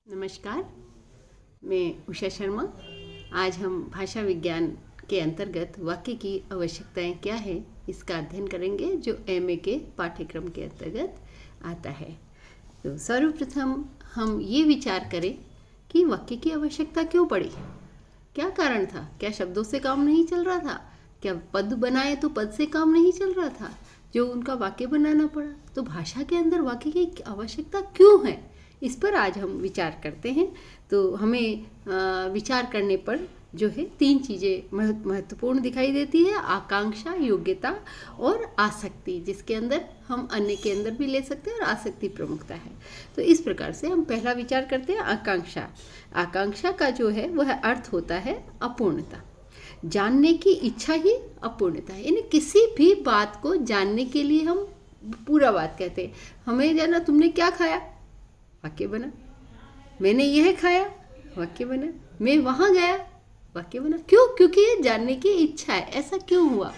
नमस्कार, मैं उषा शर्मा। आज हम भाषा विज्ञान के अंतर्गत वाक्य की आवश्यकताएं क्या है इसका अध्ययन करेंगे, जो एमए के पाठ्यक्रम के अंतर्गत आता है। तो सर्वप्रथम हम ये विचार करें कि वाक्य की आवश्यकता क्यों पड़ी, क्या कारण था। क्या शब्दों से काम नहीं चल रहा था? क्या पद बनाए तो पद से काम नहीं चल रहा था जो उनका वाक्य बनाना पड़ा? तो भाषा के अंदर वाक्य की आवश्यकता क्यों है, इस पर आज हम विचार करते हैं। तो हमें विचार करने पर जो है तीन चीज़ें महत्वपूर्ण दिखाई देती है: आकांक्षा, योग्यता और आसक्ति, जिसके अंदर हम अन्य के अंदर भी ले सकते हैं और आसक्ति प्रमुखता है। तो इस प्रकार से हम पहला विचार करते हैं आकांक्षा। आकांक्षा का जो है वह अर्थ होता है अपूर्णता, जानने की इच्छा ही अपूर्णता है। यानी किसी भी बात को जानने के लिए हम पूरा बात कहते हैं। हमें जाना, तुमने क्या खाया, वाक्य बना। मैंने यह खाया, वाक्य बना। मैं वहाँ गया, वाक्य बना। क्यों? क्योंकि ये जानने की इच्छा है। ऐसा क्यों हुआ,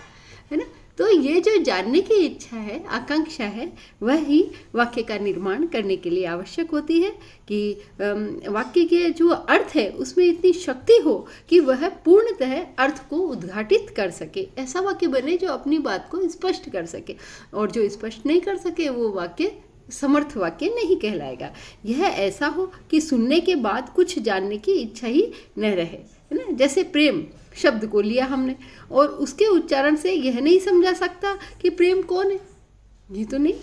है ना? तो ये जो जानने की इच्छा है, आकांक्षा है, वह ही वाक्य का निर्माण करने के लिए आवश्यक होती है कि वाक्य के जो अर्थ है उसमें इतनी शक्ति हो कि वह पूर्णतः अर्थ को उद्घाटित कर सके। ऐसा वाक्य बने जो अपनी बात को स्पष्ट कर सके, और जो स्पष्ट नहीं कर सके वो वाक्य समर्थ वाक्य नहीं कहलाएगा। यह ऐसा हो कि सुनने के बाद कुछ जानने की इच्छा ही न रहे, है ना? जैसे प्रेम शब्द को लिया हमने और उसके उच्चारण से यह नहीं समझा सकता कि प्रेम कौन है, ये तो नहीं,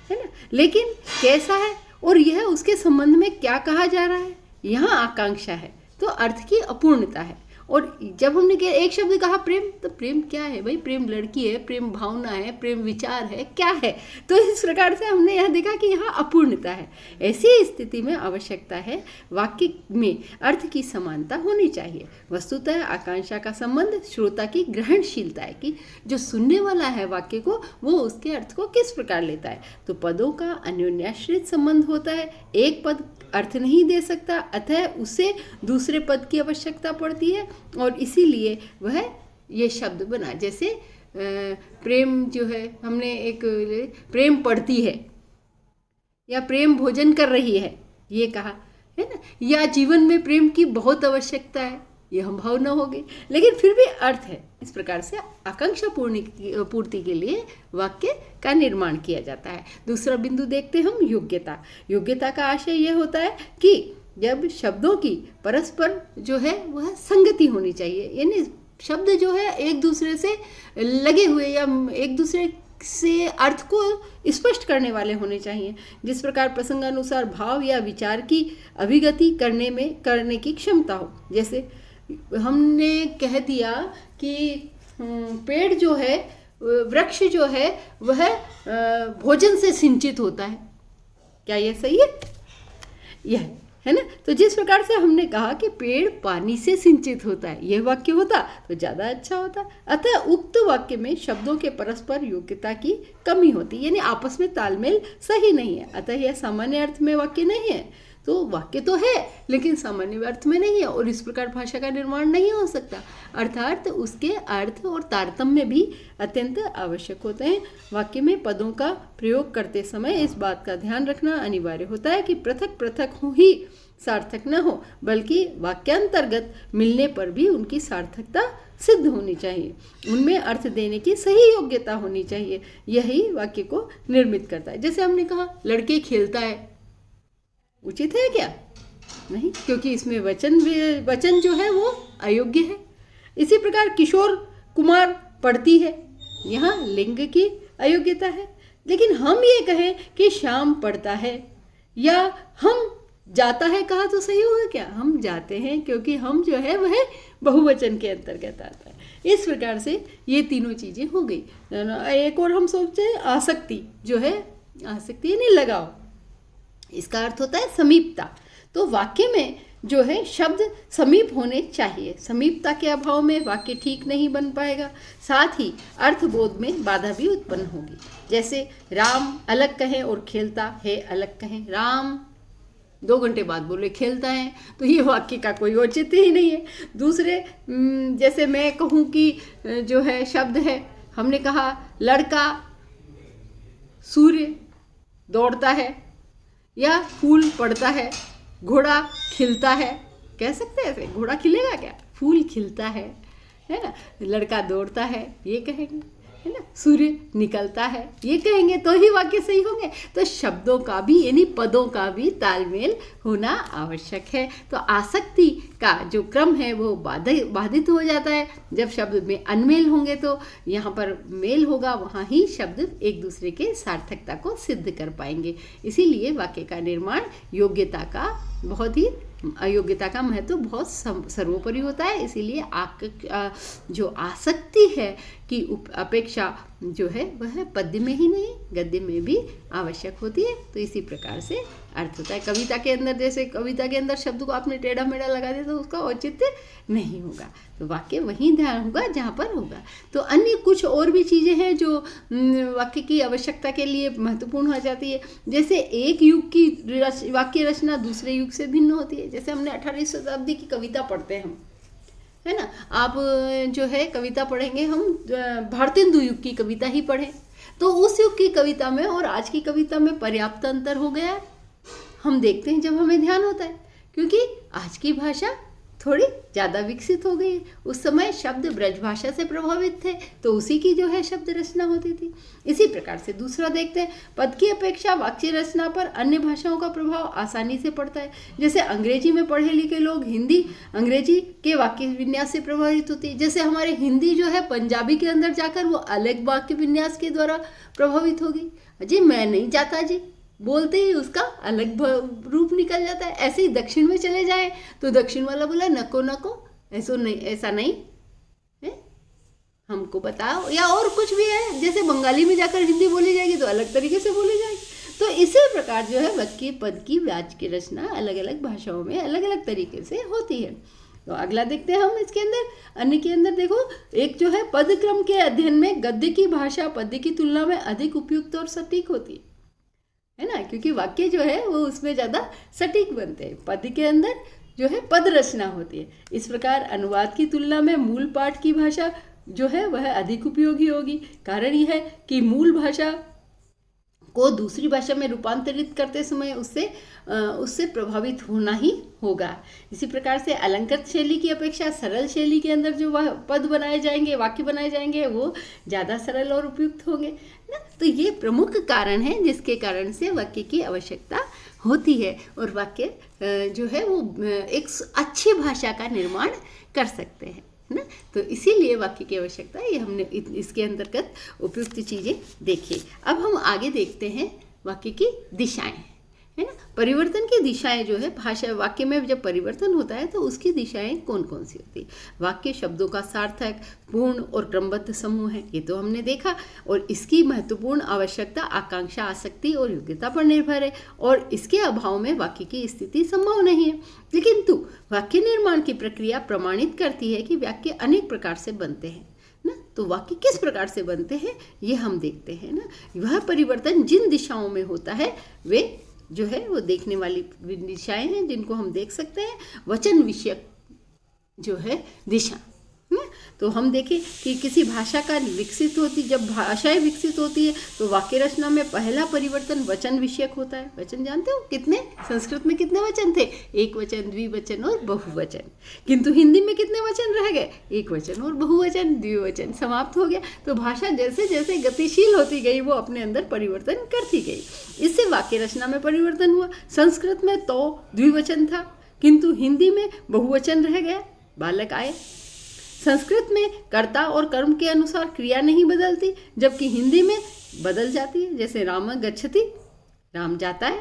है ना? लेकिन कैसा है और यह उसके संबंध में क्या कहा जा रहा है, यहाँ आकांक्षा है। तो अर्थ की अपूर्णता है। और जब हमने एक शब्द कहा प्रेम, तो प्रेम क्या है भाई? प्रेम लड़की है, प्रेम भावना है, प्रेम विचार है, क्या है? तो इस प्रकार से हमने यह देखा कि यहाँ अपूर्णता है। ऐसी स्थिति में आवश्यकता है वाक्य में अर्थ की समानता होनी चाहिए। वस्तुतः आकांक्षा का संबंध श्रोता की ग्रहणशीलता है कि जो सुनने वाला है वाक्य को, वो उसके अर्थ को किस प्रकार लेता है। तो पदों का अन्योन्याश्रित संबंध होता है। एक पद अर्थ नहीं दे सकता, अतः उसे दूसरे पद की आवश्यकता पड़ती है और इसीलिए वह ये शब्द बना। जैसे प्रेम जो है, हमने एक प्रेम पढ़ती है या प्रेम भोजन कर रही है, ये कहा, है ना? या जीवन में प्रेम की बहुत आवश्यकता है, यह हम भावना हो गई, लेकिन फिर भी अर्थ है। इस प्रकार से आकांक्षा पूर्ति के लिए वाक्य का निर्माण किया जाता है। दूसरा बिंदु देखते हम योग्यता। योग्यता का आशय यह होता है कि जब शब्दों की परस्पर जो है वह संगति होनी चाहिए, यानी शब्द जो है एक दूसरे से लगे हुए या एक दूसरे से अर्थ को स्पष्ट करने वाले होने चाहिए। जिस प्रकार प्रसंगानुसार भाव या विचार की अभिगति करने की क्षमता हो। जैसे हमने कह दिया कि पेड़ जो है, वृक्ष जो है, वह भोजन से सिंचित होता है। क्या यह सही है? यह है ना? तो जिस प्रकार से हमने कहा कि पेड़ पानी से सिंचित होता है, यह वाक्य होता तो ज़्यादा अच्छा होता। अतः उक्त वाक्य में शब्दों के परस्पर योग्यता की कमी होती, यानी आपस में तालमेल सही नहीं है। अतः यह सामान्य अर्थ में वाक्य नहीं है। तो वाक्य तो है लेकिन सामान्य अर्थ में नहीं है, और इस प्रकार भाषा का निर्माण नहीं हो सकता। अर्थात उसके अर्थ और तारतम्य भी अत्यंत आवश्यक होते हैं। वाक्य में पदों का प्रयोग करते समय इस बात का ध्यान रखना अनिवार्य होता है कि पृथक पृथक ही सार्थक न हो, बल्कि वाक्यांतर्गत मिलने पर भी उनकी सार्थकता सिद्ध होनी चाहिए। उनमें अर्थ देने की सही योग्यता होनी चाहिए। यही वाक्य को निर्मित करता है। जैसे हमने कहा लड़के खेलता है, उचित है क्या? नहीं, क्योंकि इसमें वचन जो है वो अयोग्य है। इसी प्रकार किशोर कुमार पढ़ती है, यहाँ लिंग की अयोग्यता है। लेकिन हम ये कहें कि श्याम पढ़ता है या हम जाता है, कहा तो सही होगा क्या? हम जाते हैं, क्योंकि हम जो है वह बहुवचन के अंतर्गत आता है। इस प्रकार से ये तीनों चीज़ें हो गई। एक और हम सोचते हैं आसक्ति, जो है आसक्ति यानी लगाव, इसका अर्थ होता है समीपता। तो वाक्य में जो है शब्द समीप होने चाहिए। समीपता के अभाव में वाक्य ठीक नहीं बन पाएगा, साथ ही अर्थबोध में बाधा भी उत्पन्न होगी। जैसे राम अलग कहें और खेलता है अलग कहें। राम 2 घंटे बाद बोले खेलता है, तो ये वाक्य का कोई औचित्य ही नहीं है। दूसरे जैसे मैं कहूँ कि जो है शब्द है, हमने कहा लड़का सूर्य दौड़ता है या फूल पड़ता है, घोड़ा खिलता है, कह सकते हैं ऐसे, घोड़ा खिलेगा क्या, फूल खिलता है ना, लड़का दौड़ता है, ये कहेंगे, है ना, सूर्य निकलता है, ये कहेंगे तो ही वाक्य सही होंगे। तो शब्दों का भी यानी पदों का भी तालमेल होना आवश्यक है। तो आसक्ति का जो क्रम है वो बाधित हो जाता है। जब शब्द में अनमेल होंगे तो यहाँ पर मेल होगा, वहाँ ही शब्द एक दूसरे के सार्थकता को सिद्ध कर पाएंगे। इसीलिए वाक्य का निर्माण योग्यता का बहुत ही अयोग्यता का महत्व बहुत सर्वोपरि होता है। इसीलिए जो आसक्ति है कि अपेक्षा जो है वह पद्य में ही नहीं गद्य में भी आवश्यक होती है। तो इसी प्रकार से अर्थ होता है। कविता के अंदर, जैसे कविता के अंदर शब्द को आपने टेढ़ा मेढ़ा लगा दिया तो उसका औचित्य नहीं होगा। तो वाक्य वहीं ध्यान होगा जहाँ पर होगा। तो अन्य कुछ और भी चीज़ें हैं जो वाक्य की आवश्यकता के लिए महत्वपूर्ण हो जाती है। जैसे एक युग की वाक्य रचना दूसरे युग से भिन्न होती है। जैसे हमने 18वीं शताब्दी की कविता पढ़ते हैं हम, है ना, आप जो है कविता पढ़ेंगे, हम भारतेंदु युग की कविता ही पढ़ें तो उस युग की कविता में और आज की कविता में पर्याप्त अंतर हो गया है। हम देखते हैं जब हमें ध्यान होता है, क्योंकि आज की भाषा थोड़ी ज़्यादा विकसित हो गई है। उस समय शब्द ब्रज भाषा से प्रभावित थे तो उसी की जो है शब्द रचना होती थी। इसी प्रकार से दूसरा देखते हैं, पद की अपेक्षा वाक्य रचना पर अन्य भाषाओं का प्रभाव आसानी से पड़ता है। जैसे अंग्रेजी में पढ़े लिखे लोग हिंदी अंग्रेजी के वाक्य विन्यास से प्रभावित होती है। जैसे हमारे हिंदी जो है पंजाबी के अंदर जाकर वो अलग वाक्य विन्यास के द्वारा प्रभावित होगी। जी मैं नहीं जाता जी बोलते ही उसका अलग रूप निकल जाता है। ऐसे ही दक्षिण में चले जाएं तो दक्षिण वाला बोला नको नको, ऐसा नहीं है, हमको बताओ, या और कुछ भी है। जैसे बंगाली में जाकर हिंदी बोली जाएगी तो अलग तरीके से बोली जाएगी। तो इसी प्रकार जो है वाक्य पद की वाच्य की रचना अलग अलग भाषाओं में अलग अलग तरीके से होती है। तो अगला देखते हैं हम इसके अंदर। अन्य के अंदर देखो, एक जो है पद क्रम के अध्ययन में गद्य की भाषा पद्य की तुलना में अधिक उपयुक्त और सटीक होती है ना, क्योंकि वाक्य जो है वो उसमें ज़्यादा सटीक बनते हैं। पद्य के अंदर जो है पद रचना होती है। इस प्रकार अनुवाद की तुलना में मूल पाठ की भाषा जो है वह अधिक उपयोगी होगी। कारण यह है कि मूल भाषा को दूसरी भाषा में रूपांतरित करते समय उससे प्रभावित होना ही होगा। इसी प्रकार से अलंकृत शैली की अपेक्षा सरल शैली के अंदर जो वह पद बनाए जाएंगे, वाक्य बनाए जाएंगे, वो ज़्यादा सरल और उपयुक्त होंगे ना। तो ये प्रमुख कारण है जिसके कारण से वाक्य की आवश्यकता होती है और वाक्य जो है वो एक अच्छी भाषा का निर्माण कर सकते हैं ना। तो इसीलिए वाक्य की आवश्यकता है। ये हमने इसके अंतर्गत उपयुक्त चीज़ें देखी। अब हम आगे देखते हैं वाक्य की दिशाएं, है ना। परिवर्तन की दिशाएं जो है भाषा वाक्य में जब परिवर्तन होता है तो उसकी दिशाएं कौन कौन सी होती है। वाक्य शब्दों का सार्थक, पूर्ण और क्रमबद्ध समूह है, ये तो हमने देखा। और इसकी महत्वपूर्ण आवश्यकता आकांक्षा, आसक्ति और योग्यता पर निर्भर है और इसके अभाव में वाक्य की स्थिति संभव नहीं है। लेकिन वाक्य निर्माण की प्रक्रिया प्रमाणित करती है कि वाक्य अनेक प्रकार से बनते हैं ना। तो वाक्य किस प्रकार से बनते हैं ये हम देखते हैं ना। वह परिवर्तन जिन दिशाओं में होता है वे जो है वो देखने वाली दिशाएं हैं जिनको हम देख सकते हैं। वचन विषयक जो है दिशा, तो हम देखें कि किसी भाषा का विकसित होती, जब भाषाएं विकसित होती है तो वाक्य रचना में पहला परिवर्तन वचन विषयक होता है। वचन जानते हो कितने, संस्कृत में कितने वचन थे, एक वचन, द्विवचन और बहुवचन। किंतु हिंदी में कितने वचन रह गए, एक वचन और बहुवचन, द्विवचन समाप्त हो गया। तो भाषा जैसे जैसे गतिशील होती गई वो अपने अंदर परिवर्तन करती गई। इससे वाक्य रचना में परिवर्तन हुआ। संस्कृत में तो द्विवचन था किंतु हिंदी में बहुवचन रह गया। बालक आए। संस्कृत में कर्ता और कर्म के अनुसार क्रिया नहीं बदलती, जबकि हिंदी में बदल जाती है। जैसे राम गच्छति, राम जाता है।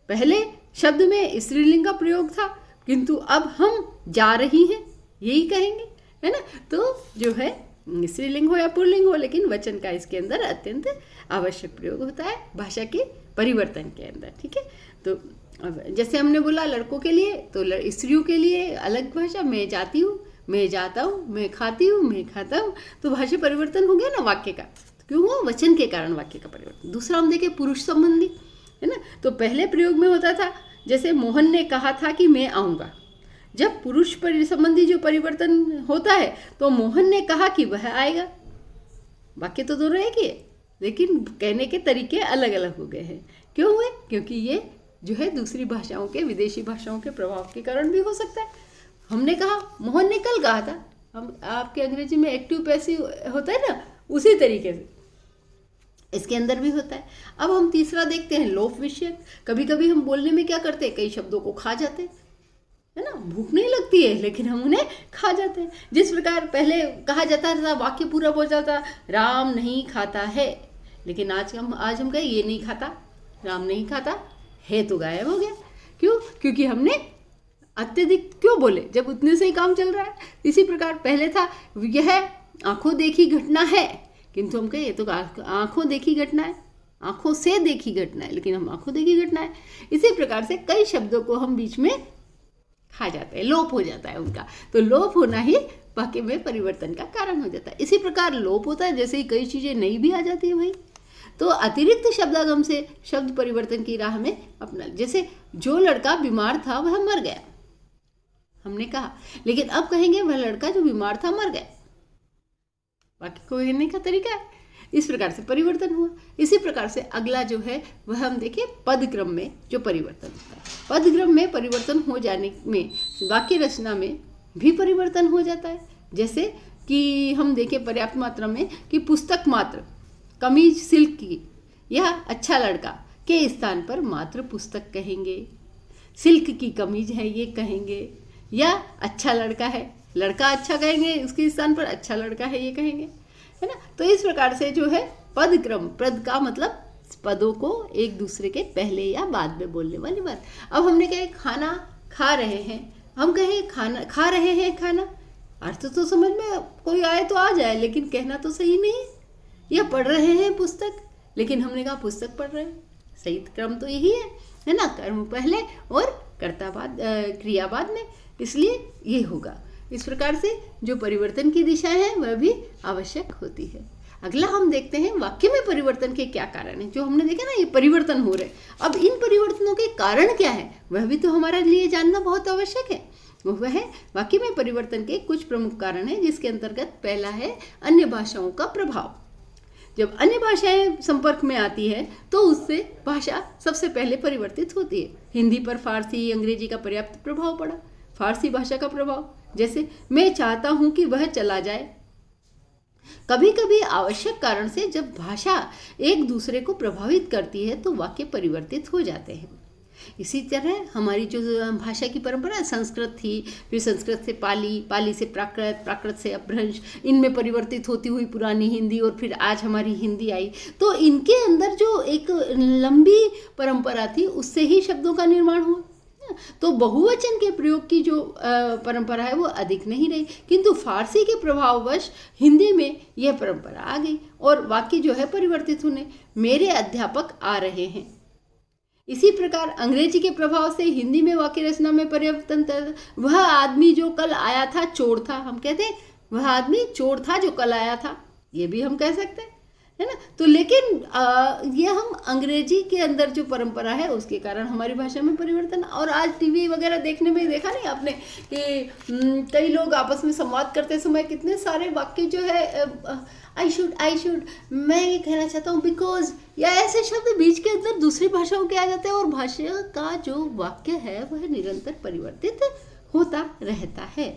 पहले शब्द में स्त्रीलिंग का प्रयोग था किंतु अब हम जा रही हैं यही कहेंगे, है ना। तो जो है स्त्रीलिंग हो या पुल्लिंग हो, लेकिन वचन का इसके अंदर अत्यंत आवश्यक प्रयोग होता है भाषा के परिवर्तन के अंदर, ठीक है। तो जैसे हमने बोला लड़कों के लिए, तो स्त्रियों के लिए अलग भाषा, मैं जाती हूँ, मैं जाता हूँ, मैं खाती हूँ, मैं खाता हूँ। तो भाषा परिवर्तन हो गया ना वाक्य का। क्यों हुआ? वचन के कारण वाक्य का परिवर्तन। दूसरा हम देखें पुरुष संबंधी, है ना। तो पहले प्रयोग में होता था जैसे मोहन ने कहा था कि मैं आऊँगा। जब पुरुष संबंधी जो परिवर्तन होता है तो मोहन ने कहा कि वह आएगा। वाक्य तो दोनों एक ही है लेकिन कहने के तरीके अलग अलग हो गए हैं। क्यों हुए? क्योंकि ये जो है दूसरी भाषाओं के, विदेशी भाषाओं के प्रभाव के कारण भी हो सकता है। हमने कहा, मोहन ने कल कहा था, हम आपके अंग्रेजी में एक्टिव पैसिव होता है ना, उसी तरीके से इसके अंदर भी होता है। अब हम तीसरा देखते हैं, लोप विषयक। कभी कभी हम बोलने में क्या करते हैं, कई शब्दों को खा जाते हैं, है ना, भूख नहीं लगती है लेकिन हम उन्हें खा जाते हैं। जिस प्रकार पहले कहा जाता था, वाक्य पूरा हो जाता, राम नहीं खाता है, लेकिन आज हम कहें ये नहीं खाता, राम नहीं खाता है तो गायब हो गया। क्यों? क्योंकि हमने अत्यधिक क्यों बोले, जब उतने से ही काम चल रहा है। इसी प्रकार पहले था, यह आंखों देखी घटना है, किंतु हम कहें ये तो आंखों देखी घटना है, आंखों से देखी घटना है, लेकिन हम आंखों देखी घटना है। इसी प्रकार से कई शब्दों को हम बीच में खा जाते हैं, लोप हो जाता है उनका। तो लोप होना ही वाक्य में परिवर्तन का कारण हो जाता है। इसी प्रकार लोप होता है, जैसे ही कई चीजें नई भी आ जाती है भाई, तो अतिरिक्त शब्दागम से शब्द परिवर्तन की राह में अपना, जैसे जो लड़का बीमार था वह मर गया, हमने कहा, लेकिन अब कहेंगे वह लड़का जो बीमार था मर गया। वाक्य को कहने का तरीका है, इस प्रकार से परिवर्तन हुआ। इसी प्रकार से अगला जो है वह हम देखें पदक्रम में जो परिवर्तन होता है। पदक्रम में परिवर्तन हो जाने में वाक्य रचना में भी परिवर्तन हो जाता है। जैसे कि हम देखें पर्याप्त मात्रा में कि पुस्तक मात्र कमीज सिल्क की, यह अच्छा लड़का के स्थान पर मात्र पुस्तक कहेंगे, सिल्क की कमीज है ये कहेंगे, या अच्छा लड़का है, लड़का अच्छा कहेंगे, उसके स्थान पर अच्छा लड़का है ये कहेंगे, है ना। तो इस प्रकार से जो है पदक्रम, पद का मतलब पदों को एक दूसरे के पहले या बाद में बोलने वाली बात। अब हमने कहा खाना खा रहे हैं, हम कहें खाना खा रहे हैं, खाना अर्थ तो समझ में कोई आए तो आ जाए, लेकिन कहना तो सही नहीं। या पढ़ रहे हैं पुस्तक, लेकिन हमने कहा पुस्तक पढ़ रहे हैं, सही क्रम तो यही है ना, कर्म पहले और कर्ता बाद, क्रिया बाद में, इसलिए ये होगा। इस प्रकार से जो परिवर्तन की दिशा है वह भी आवश्यक होती है। अगला हम देखते हैं वाक्य में परिवर्तन के क्या कारण हैं। जो हमने देखा ना, ये परिवर्तन हो रहे, अब इन परिवर्तनों के कारण क्या है वह भी तो हमारे लिए जानना बहुत आवश्यक है। वह है वाक्य में परिवर्तन के कुछ प्रमुख कारण हैं, जिसके अंतर्गत पहला है अन्य भाषाओं का प्रभाव। जब अन्य भाषाएं संपर्क में आती है तो उससे भाषा सबसे पहले परिवर्तित होती है। हिंदी पर फारसी, अंग्रेजी का पर्याप्त प्रभाव पड़ा। फारसी भाषा का प्रभाव, जैसे मैं चाहता हूं कि वह चला जाए। कभी कभी आवश्यक कारण से जब भाषा एक दूसरे को प्रभावित करती है तो वाक्य परिवर्तित हो जाते हैं। इसी तरह हमारी जो भाषा की परंपरा, संस्कृत थी, फिर संस्कृत से पाली, पाली से प्राकृत, प्राकृत से अपभ्रंश, इनमें परिवर्तित होती हुई पुरानी हिंदी, और फिर आज हमारी हिंदी आई। तो इनके अंदर जो एक लंबी परंपरा थी उससे ही शब्दों का निर्माण हुआ। तो बहुवचन के प्रयोग की जो परंपरा है वो अधिक नहीं रही, किंतु फारसी के प्रभाववश हिंदी में यह परंपरा आ गई और वाक्य जो है परिवर्तित होने, मेरे अध्यापक आ रहे हैं। इसी प्रकार अंग्रेजी के प्रभाव से हिंदी में वाक्य रचना में परिवर्तन, वह आदमी जो कल आया था चोर था, हम कहते हैं वह आदमी चोर था जो कल आया था, ये भी हम कह सकते हैं, है ना। तो लेकिन ये हम अंग्रेजी के अंदर जो परंपरा है उसके कारण हमारी भाषा में परिवर्तन। और आज टीवी वगैरह देखने में देखा नहीं आपने कि कई लोग आपस में संवाद करते समय कितने सारे वाक्य जो है आई शुड, मैं ये कहना चाहता हूँ, बिकॉज, या ऐसे शब्द बीच के अंदर दूसरी भाषाओं के आ जाते हैं और भाषा का जो वाक्य है वह निरंतर परिवर्तित होता रहता है।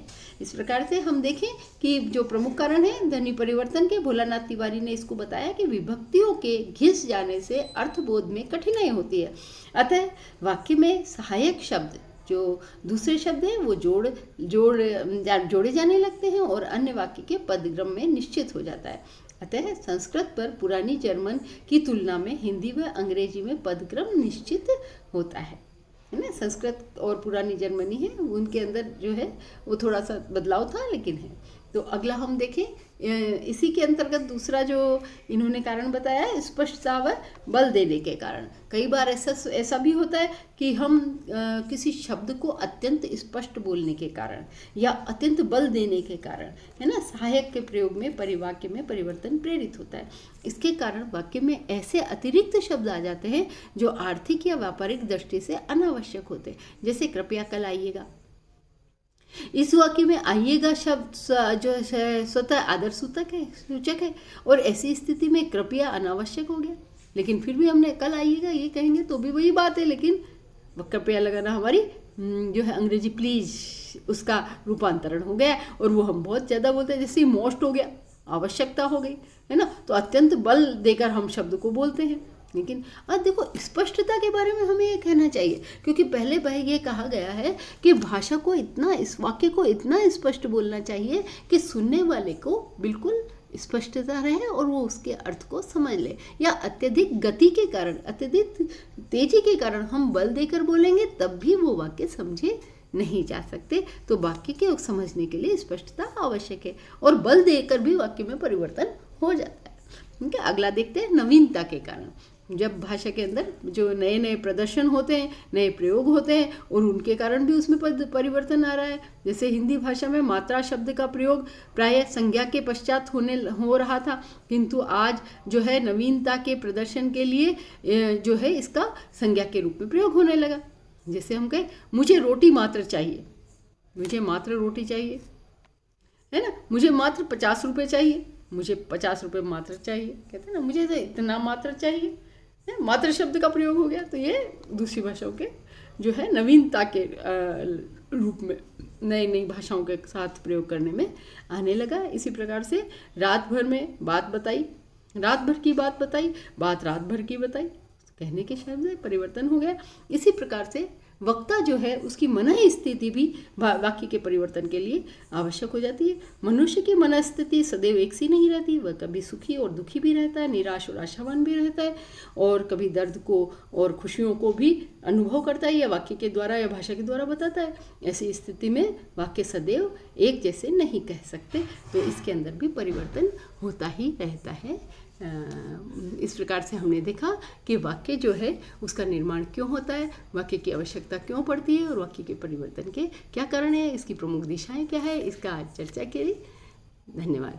इस प्रकार से हम देखें कि जो प्रमुख कारण है ध्वनि परिवर्तन के, भोलानाथ तिवारी ने इसको बताया कि विभक्तियों के घिस जाने से अर्थबोध में कठिनाई होती है। अतः वाक्य में सहायक शब्द जो दूसरे शब्द हैं वो जोड़े जाने लगते हैं और अन्य वाक्य के पदक्रम में निश्चित हो जाता है। अतः संस्कृत पर पुरानी जर्मन की तुलना में हिंदी व अंग्रेजी में पदक्रम निश्चित होता है ना। संस्कृत और पुरानी जर्मनी है, उनके अंदर जो है वो थोड़ा सा बदलाव था, लेकिन है। तो अगला हम देखें, इसी के अंतर्गत दूसरा जो इन्होंने कारण बताया है, स्पष्टता व बल देने के कारण। कई बार ऐसा भी होता है कि हम किसी शब्द को अत्यंत स्पष्ट बोलने के कारण या अत्यंत बल देने के कारण, है ना, सहायक के प्रयोग में परिवाक्य में परिवर्तन प्रेरित होता है। इसके कारण वाक्य में ऐसे अतिरिक्त शब्द आ जाते हैं जो आर्थिक या व्यापारिक दृष्टि से अनावश्यक होते हैं। जैसे कृपया कल आइएगा, इस वाक्य में आइएगा शब्द जो स्वतः आदर सूचक है और ऐसी स्थिति में कृपया अनावश्यक हो गया। लेकिन फिर भी हमने कल आइएगा ये कहेंगे तो भी वही बात है, लेकिन कृपया लगाना हमारी जो है अंग्रेजी प्लीज उसका रूपांतरण हो गया और वो हम बहुत ज़्यादा बोलते हैं, जैसे मोस्ट हो गया, आवश्यकता हो गई, है ना। तो अत्यंत बल देकर हम शब्द को बोलते हैं। लेकिन अब देखो स्पष्टता के बारे में हमें ये कहना चाहिए, क्योंकि पहले ये कहा गया है कि भाषा को इतना, इस वाक्य को इतना स्पष्ट बोलना चाहिए कि सुनने वाले को बिल्कुल स्पष्टता रहे और वो उसके अर्थ को समझ ले। या अत्यधिक गति के कारण, अत्यधिक तेजी के कारण हम बल देकर बोलेंगे तब भी वो वाक्य समझे नहीं जा सकते। तो वाक्य के समझने के लिए स्पष्टता आवश्यक है और बल देकर भी वाक्य में परिवर्तन हो जाता है। ठीक है, अगला देखते हैं नवीनता के कारण। जब भाषा के अंदर जो नए नए प्रदर्शन होते हैं, नए प्रयोग होते हैं और उनके कारण भी उसमें परिवर्तन आ रहा है। जैसे हिंदी भाषा में मात्रा शब्द का प्रयोग प्रायः संज्ञा के पश्चात हो रहा था, किंतु आज जो है नवीनता के प्रदर्शन के लिए जो है इसका संज्ञा के रूप में प्रयोग होने लगा। जैसे हम कहें मुझे रोटी मात्र चाहिए, मुझे मात्र रोटी चाहिए, है ना। मुझे मात्र 50 रुपये चाहिए, मुझे 50 रुपये मात्र चाहिए, कहते हैं ना, मुझे तो इतना मात्र चाहिए, मात्र शब्द का प्रयोग हो गया। तो ये दूसरी भाषाओं के जो है नवीनता के रूप में नई नई भाषाओं के साथ प्रयोग करने में आने लगा। इसी प्रकार से रात भर में बात बताई, रात भर की बात बताई, बात रात भर की बताई, कहने के शब्द में परिवर्तन हो गया। इसी प्रकार से वक्ता जो है उसकी मन स्थिति भी वाक्य के परिवर्तन के लिए आवश्यक हो जाती है। मनुष्य की मन स्थिति सदैव एक सी नहीं रहती, वह कभी सुखी और दुखी भी रहता है, निराश और आशावान भी रहता है, और कभी दर्द को और खुशियों को भी अनुभव करता है, या वाक्य के द्वारा या भाषा के द्वारा बताता है। ऐसी स्थिति में वाक्य सदैव एक जैसे नहीं कह सकते, तो इसके अंदर भी परिवर्तन होता ही रहता है। इस प्रकार से हमने देखा कि वाक्य जो है उसका निर्माण क्यों होता है, वाक्य की आवश्यकता क्यों पड़ती है और वाक्य के परिवर्तन के क्या कारण है, इसकी प्रमुख दिशाएं क्या है, इसका आज चर्चा की। धन्यवाद।